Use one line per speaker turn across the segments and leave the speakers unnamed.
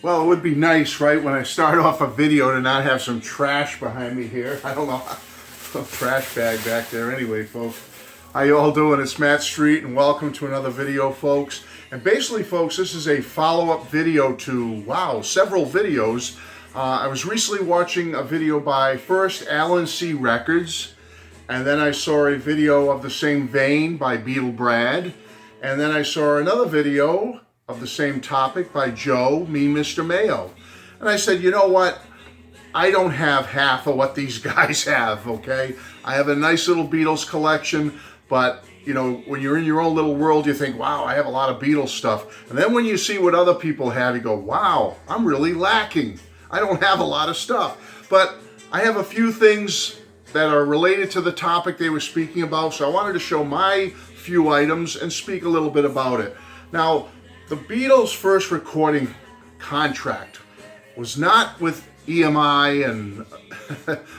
Well, it would be nice, right, when I start off a video to not have some trash behind me here. I don't know, a trash bag back there anyway, folks. How you all doing? It's Matt Street, and welcome to another video, folks. And basically, folks, this is a follow-up video to, wow, several videos. I was recently watching a video by first Allan C Records, and then I saw a video of the same vein by Beatle Brad, and then I saw another video of the same topic by Joe, Mean Mr Mayo. And I said, you know what? I don't have half of what these guys have, okay? I have a nice little Beatles collection, but you know, when you're in your own little world, you think, wow, I have a lot of Beatles stuff. And then when you see what other people have, you go, wow, I'm really lacking. I don't have a lot of stuff. But I have a few things that are related to the topic they were speaking about, so I wanted to show my few items and speak a little bit about it. Now, the Beatles' first recording contract was not with EMI and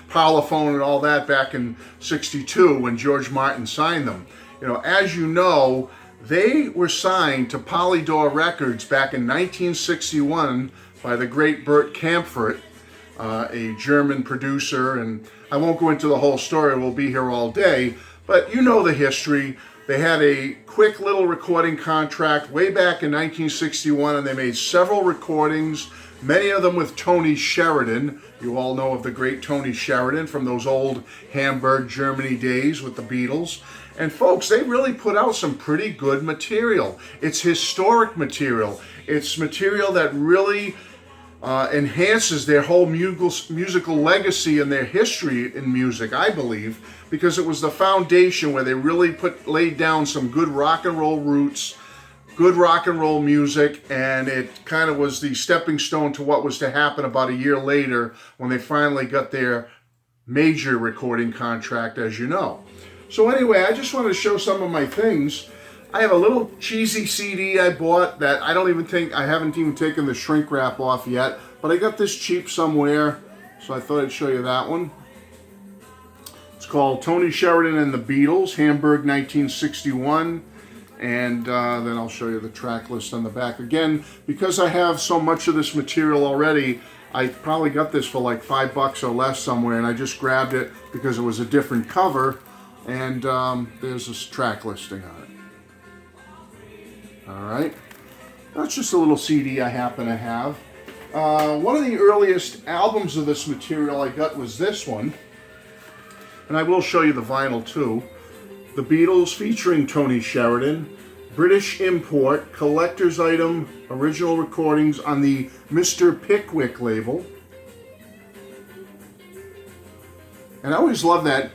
Parlophone and all that back in '62 when George Martin signed them. You know, as you know, they were signed to Polydor Records back in 1961 by the great Bert Kaempfert, a German producer, and I won't go into the whole story, we'll be here all day, but you know the history. They had a quick little recording contract way back in 1961, and they made several recordings, many of them with Tony Sheridan. You all know of the great Tony Sheridan from those old Hamburg, Germany days with the Beatles. And folks, they really put out some pretty good material. It's historic material. It's material that really enhances their whole musical legacy and their history in music, I believe, because it was the foundation where they really laid down some good rock and roll roots, good rock and roll music, and it kind of was the stepping stone to what was to happen about a year later when they finally got their major recording contract, as you know. So anyway, I just wanted to show some of my things. I have a little cheesy CD I bought that I haven't even taken the shrink wrap off yet, but I got this cheap somewhere, so I thought I'd show you that one. It's called Tony Sheridan and the Beatles, Hamburg 1961, and then I'll show you the track list on the back. Again, because I have so much of this material already, I probably got this for like $5 or less somewhere, and I just grabbed it because it was a different cover, and there's this track listing on it. Alright, that's just a little CD I happen to have. One of the earliest albums of this material I got was this one, and I will show you the vinyl too. The Beatles featuring Tony Sheridan, British import, collector's item, original recordings on the Mr. Pickwick label. And I always love that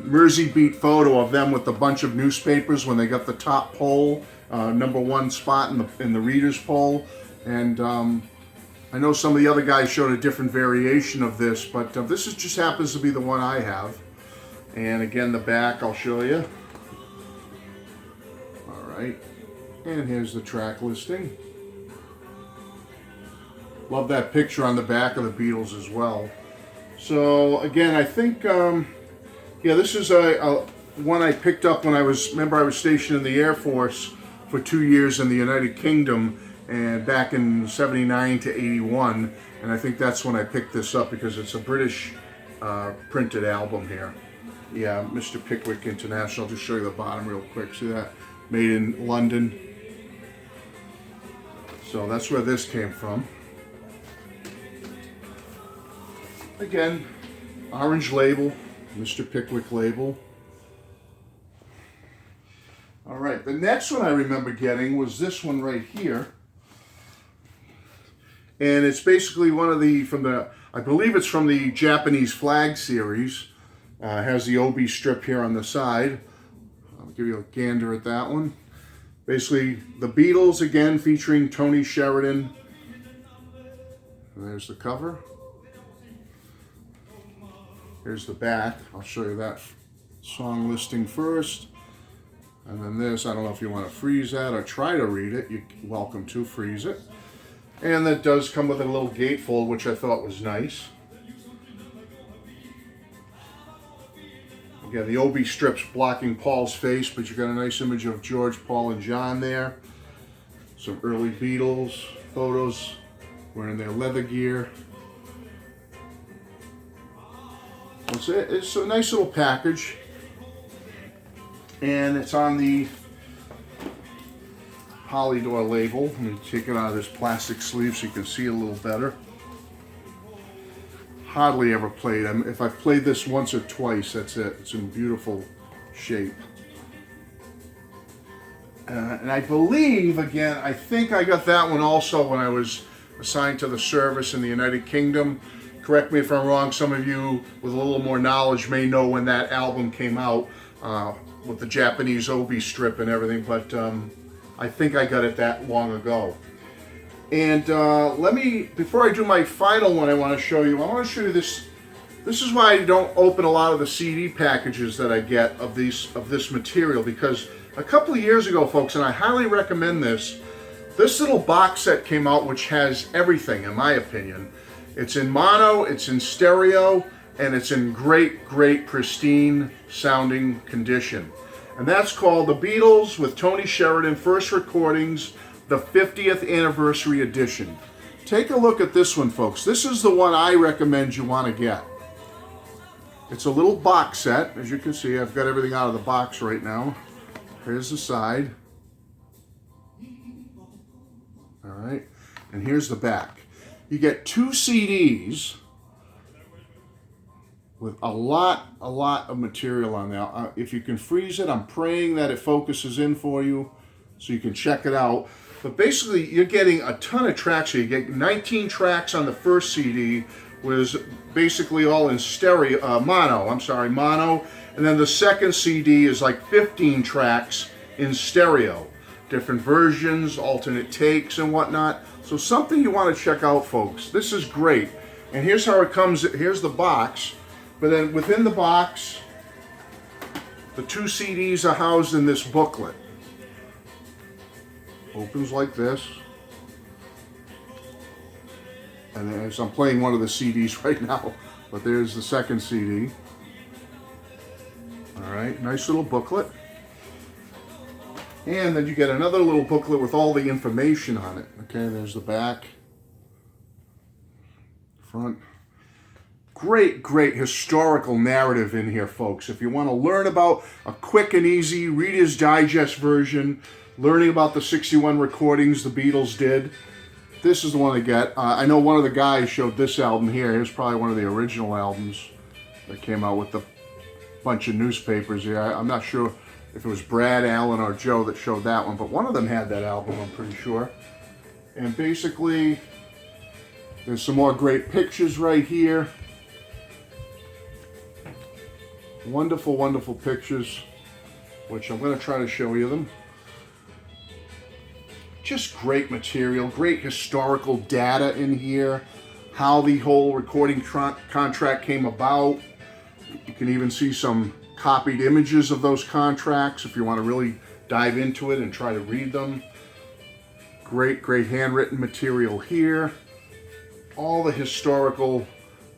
Mersey beat photo of them with a bunch of newspapers when they got the top poll. #1 spot in the readers poll, and I know some of the other guys showed a different variation of this, but this just happens to be the one I have. And again, the back I'll show you. Alright, and here's the track listing. Love that picture on the back of the Beatles as well. So again, I think yeah, this is a one I picked up when I was stationed in the Air Force for 2 years in the United Kingdom, and back in '79 to '81, and I think that's when I picked this up because it's a British printed album here. Yeah, Mr. Pickwick International. I'll just show you the bottom real quick. See that? Made in London. So that's where this came from. Again, orange label, Mr. Pickwick label. All right, the next one I remember getting was this one right here. And it's basically one of I believe it's from the Japanese flag series. Has the OB strip here on the side. I'll give you a gander at that one. Basically, the Beatles again featuring Tony Sheridan. And there's the cover. Here's the back. I'll show you that song listing first. And then this, I don't know if you want to freeze that or try to read it. You're welcome to freeze it. And that does come with a little gatefold, which I thought was nice. Again, the OB strip's blocking Paul's face, but you got a nice image of George, Paul, and John there. Some early Beatles photos wearing their leather gear. It's a nice little package, and it's on the Polydor label. Let me take it out of this plastic sleeve so you can see it a little better. Hardly ever played. If I've played this once or twice, that's it. It's in beautiful shape. And I believe, again, I think I got that one also when I was assigned to the service in the United Kingdom. Correct me if I'm wrong. Some of you with a little more knowledge may know when that album came out with the Japanese obi strip and everything, but I think I got it that long ago. And before I do my final one, I want to show you this. This is why I don't open a lot of the CD packages that I get of this material, because a couple of years ago, folks, and I highly recommend this little box set came out which has everything, in my opinion. It's in mono, it's in stereo, and it's in great, pristine sounding condition. And that's called The Beatles with Tony Sheridan First Recordings, the 50th Anniversary Edition. Take a look at this one, folks. This is the one I recommend you want to get. It's a little box set. As you can see, I've got everything out of the box right now. Here's the side. All right, and here's the back. You get 2 CDs with a lot of material on there. If you can freeze it, I'm praying that it focuses in for you so you can check it out. But basically, you're getting a ton of tracks here. You get 19 tracks on the first CD, was basically all in mono. And then the second CD is like 15 tracks in stereo. Different versions, alternate takes and whatnot. So something you want to check out, folks. This is great. And here's how it comes. Here's the box. But then within the box, the 2 CDs are housed in this booklet. Opens like this. And there's, I'm playing one of the CDs right now, but there's the second CD. All right, nice little booklet. And then you get another little booklet with all the information on it. Okay, there's the back, front. Great historical narrative in here, folks. If you want to learn about a quick and easy Reader's Digest version, learning about the 61 recordings the Beatles did, this is the one to get. I know one of the guys showed this album here. Here's probably one of the original albums that came out with the bunch of newspapers here. I'm not sure if it was Brad, Allan, or Joe that showed that one, but one of them had that album, I'm pretty sure. And basically, there's some more great pictures right here. Wonderful pictures, which I'm going to try to show you them. Just great material, great historical data in here, how the whole recording contract came about. You can even see some copied images of those contracts if you want to really dive into it and try to read them. Great handwritten material here. All the historical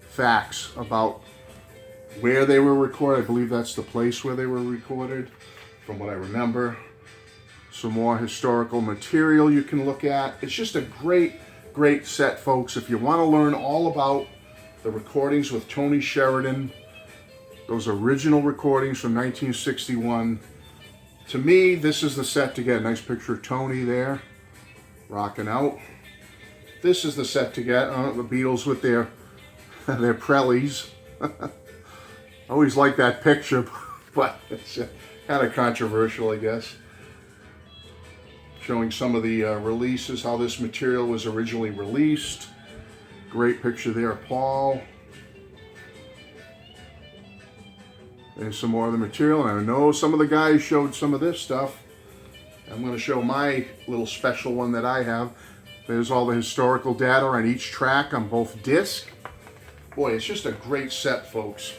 facts about where they were recorded. I believe that's the place where they were recorded, from what I remember. Some more historical material you can look at. It's just a great set, folks. If you want to learn all about the recordings with Tony Sheridan, those original recordings from 1961, to me, this is the set to get. Nice picture of Tony there, rocking out. This is the set to get. The Beatles with their prellies. I always like that picture, but it's kind of controversial, I guess. Showing some of the releases, how this material was originally released. Great picture there, Paul. There's some more of the material, and I know some of the guys showed some of this stuff. I'm going to show my little special one that I have. There's all the historical data on each track on both discs. Boy, it's just a great set, folks.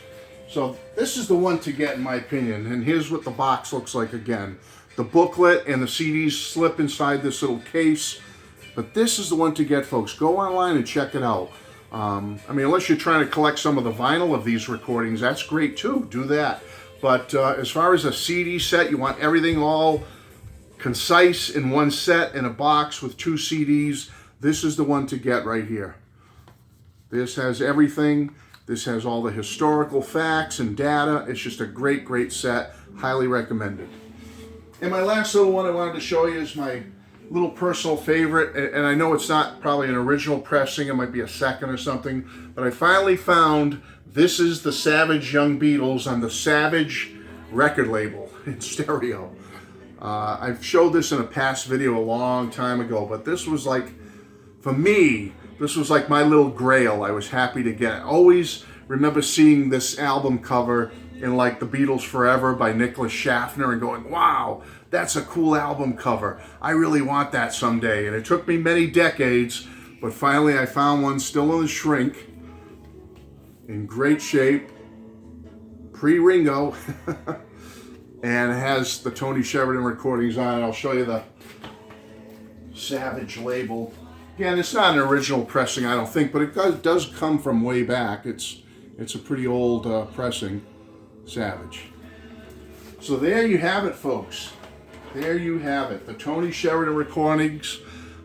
So this is the one to get, in my opinion, and here's what the box looks like again. The booklet and the CDs slip inside this little case, but this is the one to get, folks. Go online and check it out. I mean, unless you're trying to collect some of the vinyl of these recordings, that's great too. Do that. But as far as a CD set, you want everything all concise in one set in a box with 2 CDs. this is the one to get right here. This has everything. This has all the historical facts and data. It's just a great, great set. Highly recommended. And my last little one I wanted to show you is my little personal favorite. And I know it's not probably an original pressing. It might be a second or something. But I finally found this is the Savage Young Beatles on the Savage record label in stereo. I've showed this in a past video a long time ago. But this was like, for me, this was like my little grail I was happy to get. I always remember seeing this album cover in like The Beatles Forever by Nicholas Schaffner and going, wow, that's a cool album cover. I really want that someday. And it took me many decades, but finally I found one still in the shrink, in great shape, pre-Ringo, and it has the Tony Sheridan recordings on it. I'll show you the Savage label. Again, it's not an original pressing, I don't think, but it does come from way back. It's a pretty old pressing, Savage. So there you have it, folks. There you have it. The Tony Sheridan recordings.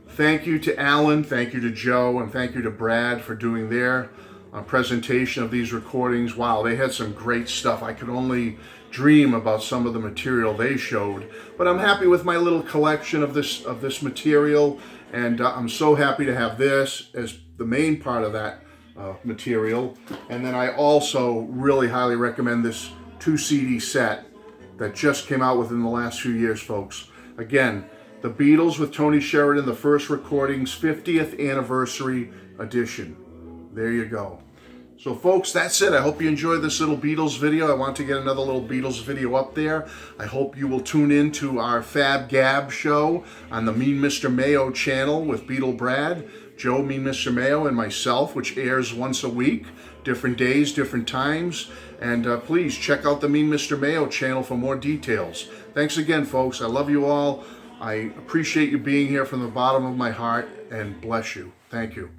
Thank you to Allan, thank you to Joe, and thank you to Brad for doing their presentation of these recordings. Wow, they had some great stuff. I could only dream about some of the material they showed. But I'm happy with my little collection of this material. And I'm so happy to have this as the main part of that material. And then I also really highly recommend this 2 CD set that just came out within the last few years, folks. Again, The Beatles with Tony Sheridan, the first recordings, 50th anniversary edition. There you go. So folks, that's it. I hope you enjoyed this little Beatles video. I want to get another little Beatles video up there. I hope you will tune in to our Fab Gab show on the Mean Mr Mayo channel with Beatle Brad, Joe Mean Mr Mayo, and myself, which airs once a week, different days, different times. And please check out the Mean Mr Mayo channel for more details. Thanks again, folks. I love you all. I appreciate you being here from the bottom of my heart, and bless you. Thank you.